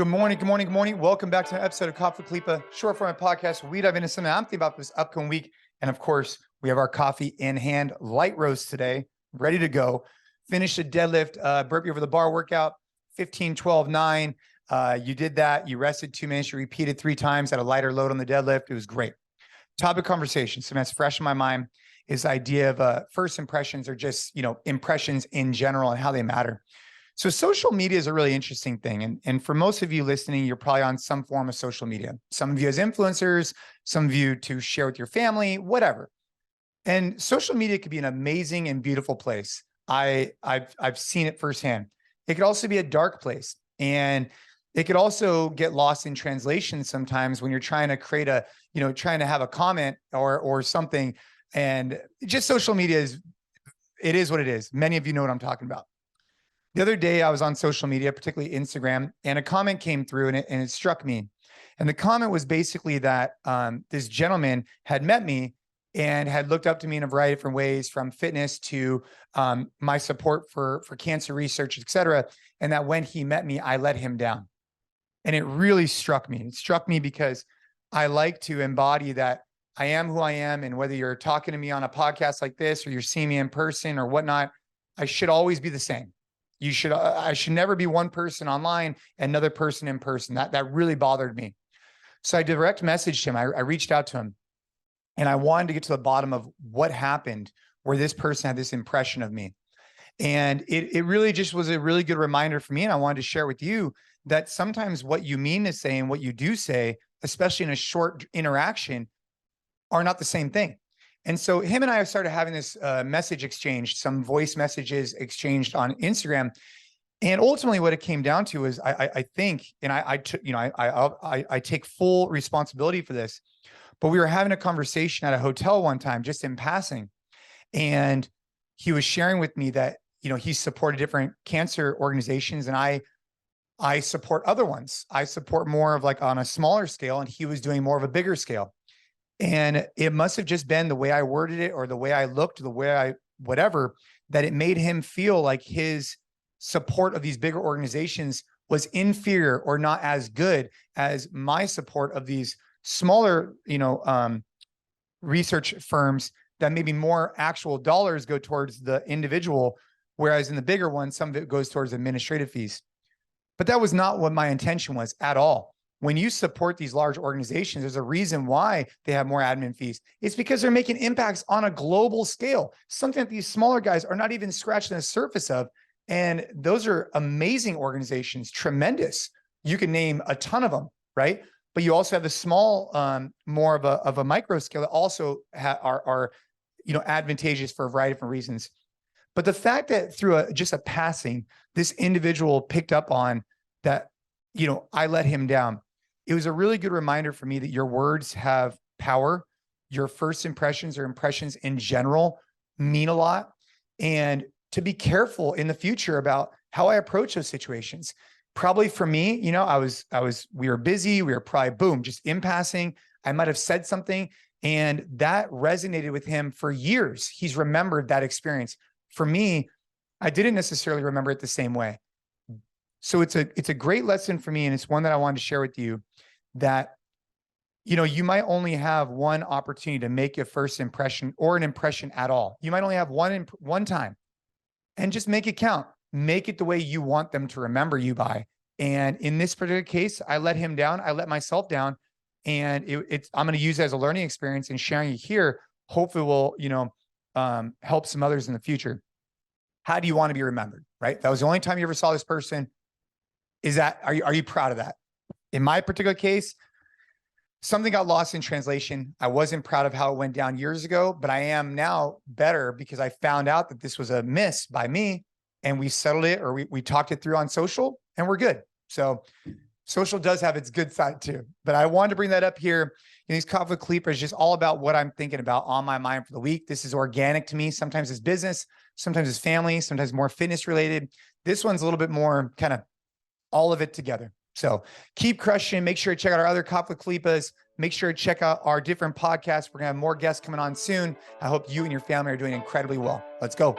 Good morning, good morning, good morning. Welcome back to an episode of Coffee with Khalipa, short format podcast where we dive into something I'm thinking about this upcoming week. And of course, we have our coffee in hand, light roast today, ready to go. Finish a deadlift, burpee over the bar workout, 15, 12, 9. You did that. You rested 2 minutes. You repeated 3 times at a lighter load on the deadlift. It was great. Topic conversation, something that's fresh in my mind is the idea of first impressions or just, impressions in general and how they matter. So social media is a really interesting thing. And for most of you listening, you're probably on some form of social media. Some of you as influencers, some of you to share with your family, whatever. And social media could be an amazing and beautiful place. I've seen it firsthand. It could also be a dark place. And it could also get lost in translation sometimes when you're trying to create trying to have a comment or something. And just social media it is what it is. Many of you know what I'm talking about. The other day I was on social media, particularly Instagram, and a comment came through and it struck me. And the comment was basically that this gentleman had met me and had looked up to me in a variety of different ways, from fitness to my support for cancer research, et cetera. And that when he met me, I let him down. And it really struck me. It struck me because I like to embody that I am who I am. And whether you're talking to me on a podcast like this, or you're seeing me in person or whatnot, I should always be the same. I should never be one person online and another person in person. That really bothered me. So I direct messaged him. I reached out to him and I wanted to get to the bottom of what happened where this person had this impression of me. And it really just was a really good reminder for me. And I wanted to share with you that sometimes what you mean to say and what you do say, especially in a short interaction, are not the same thing. And so him and I have started having this message exchange, some voice messages exchanged on Instagram. And ultimately what it came down to is I think, and I take full responsibility for this, but we were having a conversation at a hotel one time, just in passing. And he was sharing with me that, he supported different cancer organizations and I support other ones. I support more of like on a smaller scale, and he was doing more of a bigger scale. And it must have just been the way I worded it or the way I looked, the way whatever, that it made him feel like his support of these bigger organizations was inferior or not as good as my support of these smaller, research firms that maybe more actual dollars go towards the individual. Whereas in the bigger one, some of it goes towards administrative fees. But that was not what my intention was at all. When you support these large organizations, there's a reason why they have more admin fees. It's because they're making impacts on a global scale, something that these smaller guys are not even scratching the surface of. And those are amazing organizations, tremendous. You can name a ton of them, right? But you also have the small, more of a micro scale that also are advantageous for a variety of different reasons. But the fact that through just a passing, this individual picked up on that, I let him down. It was a really good reminder for me that your words have power. Your first impressions or impressions in general mean a lot. And to be careful in the future about how I approach those situations. Probably for me, we were busy. We were probably boom, just in passing. I might've said something and that resonated with him for years. He's remembered that experience. For me, I didn't necessarily remember it the same way. So it's a great lesson for me. And it's one that I wanted to share with you that, you might only have one opportunity to make a first impression or an impression at all. You might only have one time, and just make it count. Make it the way you want them to remember you by. And in this particular case, I let him down. I let myself down, and I'm going to use it as a learning experience, and sharing it here hopefully will, help some others in the future. How do you want to be remembered, right? That was the only time you ever saw this person. Are you proud of that? In my particular case, something got lost in translation. I wasn't proud of how it went down years ago, but I am now better because I found out that this was a miss by me, and we settled it, or we talked it through on social, and we're good. So social does have its good side too, but I wanted to bring that up here. These Coffee with Khalipa is just all about what I'm thinking about on my mind for the week. This is organic to me. Sometimes it's business, sometimes it's family, sometimes more fitness related. This one's a little bit more kind of all of it together. So keep crushing. Make sure to check out our other Coffee with Khalipas. Make sure to check out our different podcasts. We're going to have more guests coming on soon. I hope you and your family are doing incredibly well. Let's go.